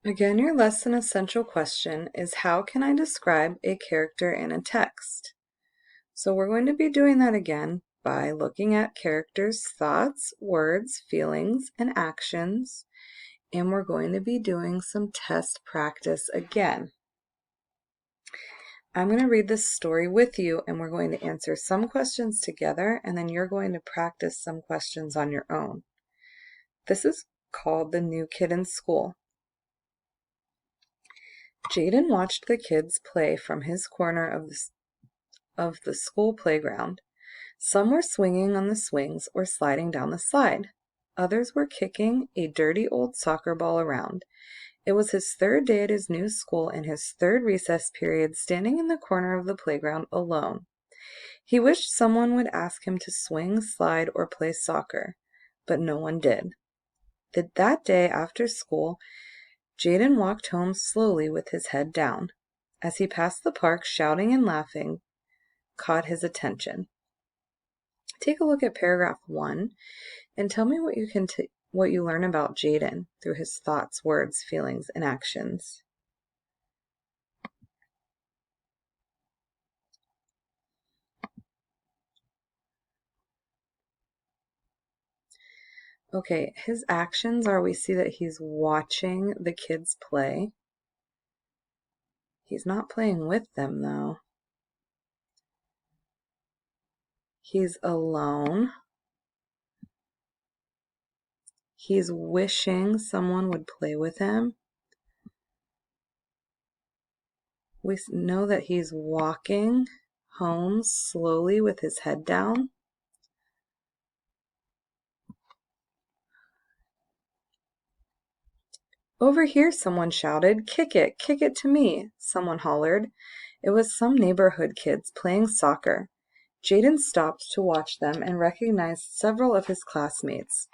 Again, your lesson essential question is how can I describe a character in a text? So we're going to be doing that again by looking at characters' thoughts, words, feelings, and actions, and we're going to be doing some test practice again. I'm going to read this story with you, and we're going to answer some questions together, and then you're going to practice some questions on your own. This is called The New Kid in School. Jaden watched the kids play from his corner of the school playground. Some were swinging on the swings or sliding down the slide. Others were kicking a dirty old soccer ball around. It was his third day at his new school and his third recess period, standing in the corner of the playground alone. He wished someone would ask him to swing, slide, or play soccer, but no one did. That day after school, Jaden walked home slowly with his head down. As he passed the park, shouting and laughing caught his attention. Take a look at paragraph 1 and tell me what you learn about Jaden through his thoughts, words, feelings, and actions. Okay, his actions are we see that he's watching the kids play. He's not playing with them though. He's alone. He's wishing someone would play with him. We know that he's walking home slowly with his head down. Over here, someone shouted. Kick it to me, someone hollered. It was some neighborhood kids playing soccer. Jaden stopped to watch them and recognized several of his classmates.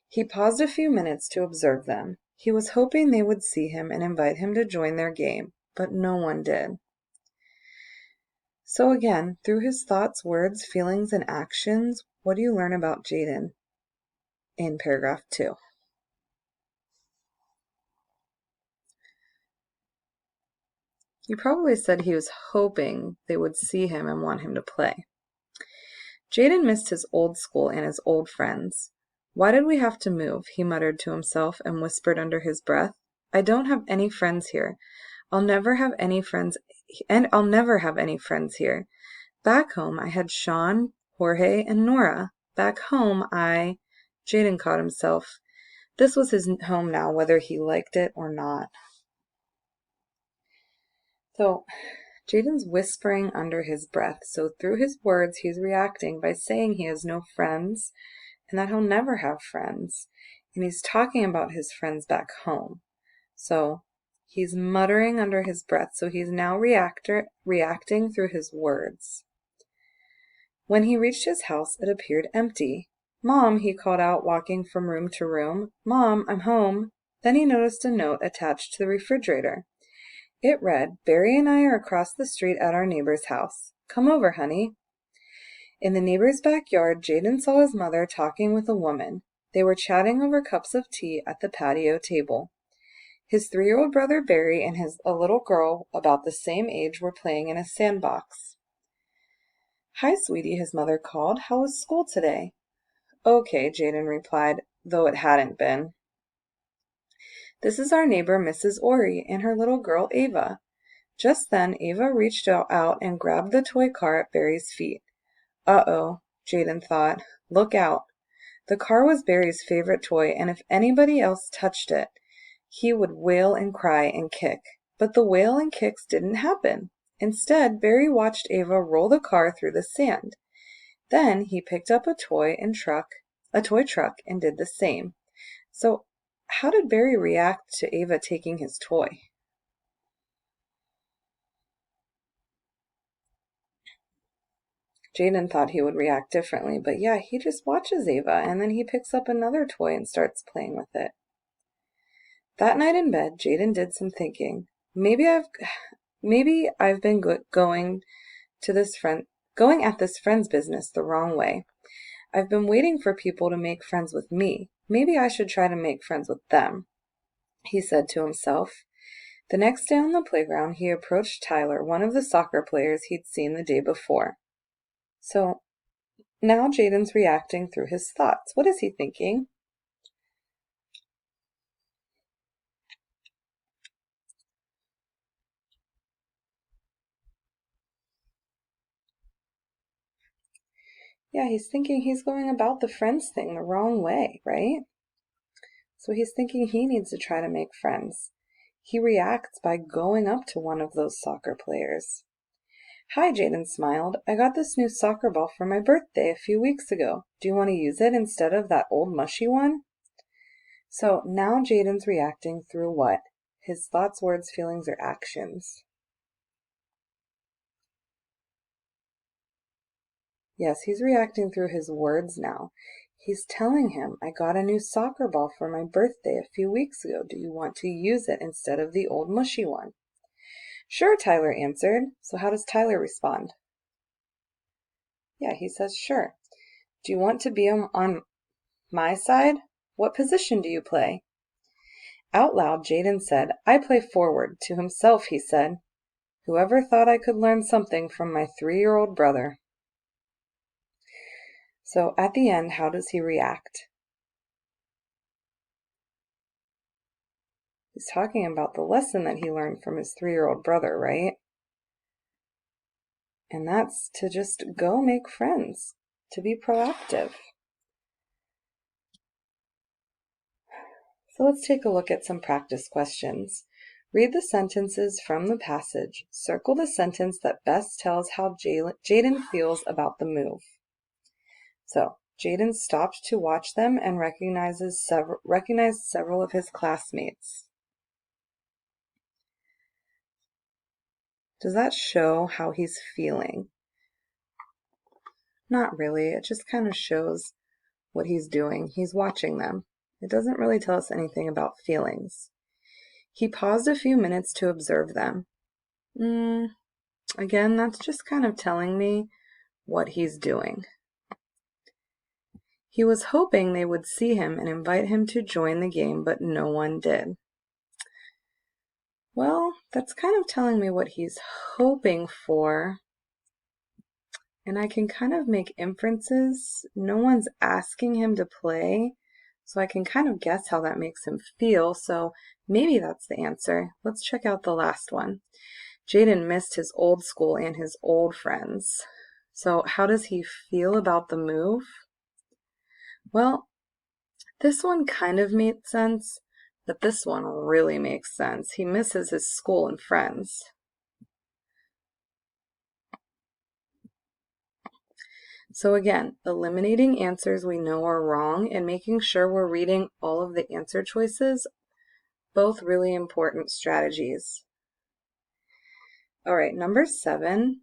He paused a few minutes to observe them. He was hoping they would see him and invite him to join their game, but no one did. So again, through his thoughts, words, feelings, and actions, what do you learn about Jaden in paragraph 2? You probably said he was hoping they would see him and want him to play. Jaden missed his old school and his old friends. Why did we have to move? He muttered to himself and whispered under his breath. I don't have any friends here. I'll never have any friends here. Back home, I had Sean, Jorge, and Nora. Back home, Jaden caught himself. This was his home now, whether he liked it or not. So, Jaden's whispering under his breath. So through his words, he's reacting by saying he has no friends and that he'll never have friends. And he's talking about his friends back home. So he's muttering under his breath. So he's now reacting through his words. When he reached his house, it appeared empty. Mom, he called out, walking from room to room. Mom, I'm home. Then he noticed a note attached to the refrigerator. It read, Barry and I are across the street at our neighbor's house. Come over, honey. In the neighbor's backyard, Jaden saw his mother talking with a woman. They were chatting over cups of tea at the patio table. His 3-year-old brother Barry and a little girl about the same age were playing in a sandbox. Hi, sweetie, his mother called. How was school today? Okay, Jaden replied, though it hadn't been. This is our neighbor, Mrs. Ori, and her little girl, Ava. Just then, Ava reached out and grabbed the toy car at Barry's feet. Uh-oh, Jaden thought. Look out. The car was Barry's favorite toy, and if anybody else touched it, he would wail and cry and kick. But the wail and kicks didn't happen. Instead, Barry watched Ava roll the car through the sand. Then he picked up a toy truck, and did the same. So, how did Barry react to Ava taking his toy? Jaden thought he would react differently, but yeah, he just watches Ava, and then he picks up another toy and starts playing with it. That night in bed, Jaden did some thinking. Maybe I've been going at this friend's business the wrong way. I've been waiting for people to make friends with me. Maybe I should try to make friends with them. he said to himself. The next day on the playground, he approached Tyler, one of the soccer players he'd seen the day before. So now Jaden's reacting through his thoughts. What is he thinking? Yeah, he's thinking he's going about the friends thing the wrong way, right? So he's thinking he needs to try to make friends. He reacts by going up to one of those soccer players. Hi, Jaden smiled. I got this new soccer ball for my birthday a few weeks ago. Do you want to use it instead of that old mushy one? So now Jaden's reacting through what? His thoughts, words, feelings, or actions. Yes, he's reacting through his words now. He's telling him, I got a new soccer ball for my birthday a few weeks ago. Do you want to use it instead of the old mushy one? Sure, Tyler answered. So how does Tyler respond? Yeah, he says sure. Do you want to be on my side? What position do you play? Out loud, Jaden said, I play forward. To himself, he said, whoever thought I could learn something from my 3-year-old brother? So at the end, how does he react? He's talking about the lesson that he learned from his 3-year-old brother, right? And that's to just go make friends, to be proactive. So let's take a look at some practice questions. Read the sentences from the passage. Circle the sentence that best tells how Jaden feels about the move. So Jaden stopped to watch them and recognized several of his classmates. Does that show how he's feeling? Not really. It just kind of shows what he's doing. He's watching them. It doesn't really tell us anything about feelings. He paused a few minutes to observe them. Again, that's just kind of telling me what he's doing. He was hoping they would see him and invite him to join the game, but no one did. Well, that's kind of telling me what he's hoping for. And I can kind of make inferences. No one's asking him to play, so I can kind of guess how that makes him feel. So maybe that's the answer. Let's check out the last one. Jaden missed his old school and his old friends. So how does he feel about the move? Well, this one kind of made sense, but this one really makes sense. He misses his school and friends. So again, eliminating answers we know are wrong and making sure we're reading all of the answer choices, both really important strategies. All right, number 7,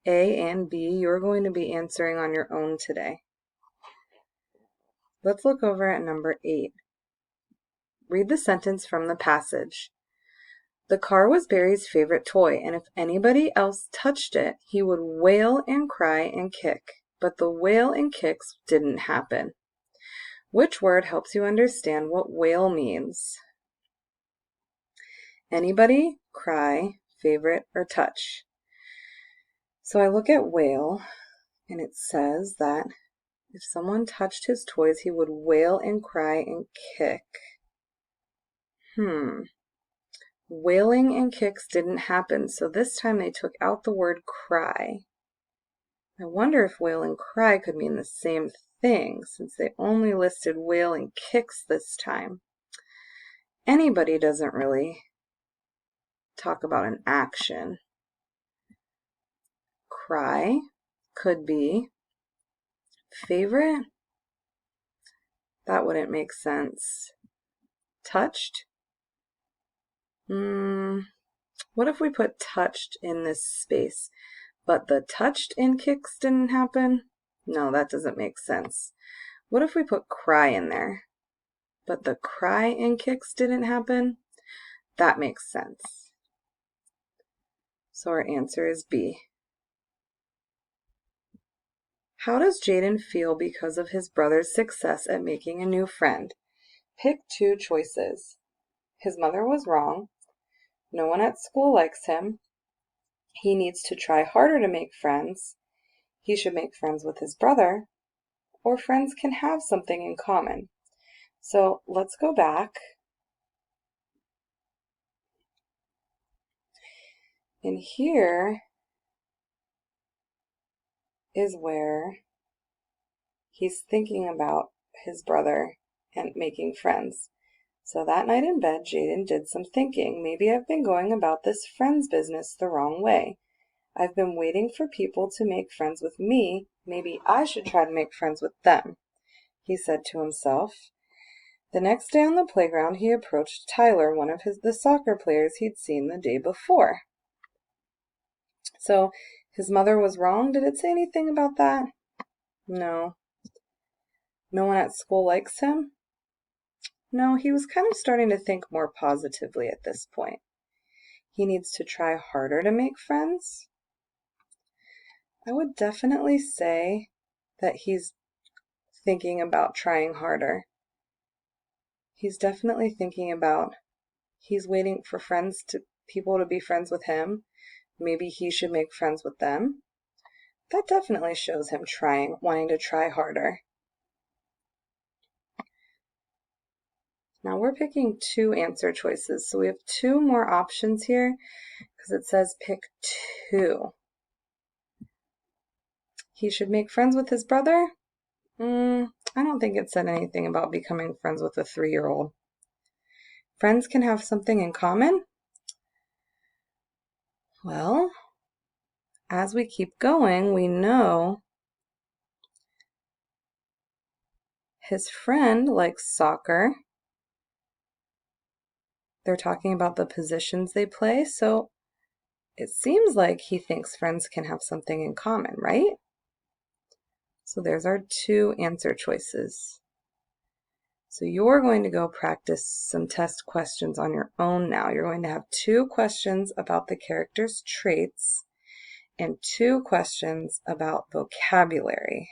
A and B, you're going to be answering on your own today. Let's look over at number 8. Read the sentence from the passage. The car was Barry's favorite toy, and if anybody else touched it, he would wail and cry and kick. But the wail and kicks didn't happen. Which word helps you understand what wail means? Anybody, cry, favorite, or touch? So I look at wail, and it says that if someone touched his toys, he would wail and cry and kick. Wailing and kicks didn't happen, so this time they took out the word cry. I wonder if wail and cry could mean the same thing, since they only listed wail and kicks this time. Anybody doesn't really talk about an action. Cry could be favorite. That wouldn't make sense. Touched? What if we put touched in this space, but the touched in kicks didn't happen? No, that doesn't make sense. What if we put cry in there, but the cry in kicks didn't happen? That makes sense. So our answer is B. How does Jaden feel because of his brother's success at making a new friend? Pick 2 choices. His mother was wrong. No one at school likes him. He needs to try harder to make friends. He should make friends with his brother, or friends can have something in common. So let's go back. And here is where he's thinking about his brother and making friends. So that night in bed, Jaden did some thinking. Maybe I've been going about this friends business the wrong way. I've been waiting for people to make friends with me. Maybe I should try to make friends with them, he said to himself. The next day on the playground, he approached Tyler, one of the soccer players he'd seen the day before. So his mother was wrong. Did it say anything about that? No. No one at school likes him? No, he was kind of starting to think more positively at this point. He needs to try harder to make friends. I would definitely say that he's thinking about trying harder. He's definitely thinking about he's waiting for people to be friends with him. Maybe he should make friends with them. That definitely shows him wanting to try harder. Now we're picking 2 answer choices. So we have 2 more options here because it says pick 2. He should make friends with his brother? I don't think it said anything about becoming friends with a 3-year-old. Friends can have something in common? Well, as we keep going, we know his friend likes soccer. They're talking about the positions they play, so it seems like he thinks friends can have something in common, right? So there's our 2 answer choices. So you're going to go practice some test questions on your own now. You're going to have 2 questions about the character's traits and 2 questions about vocabulary.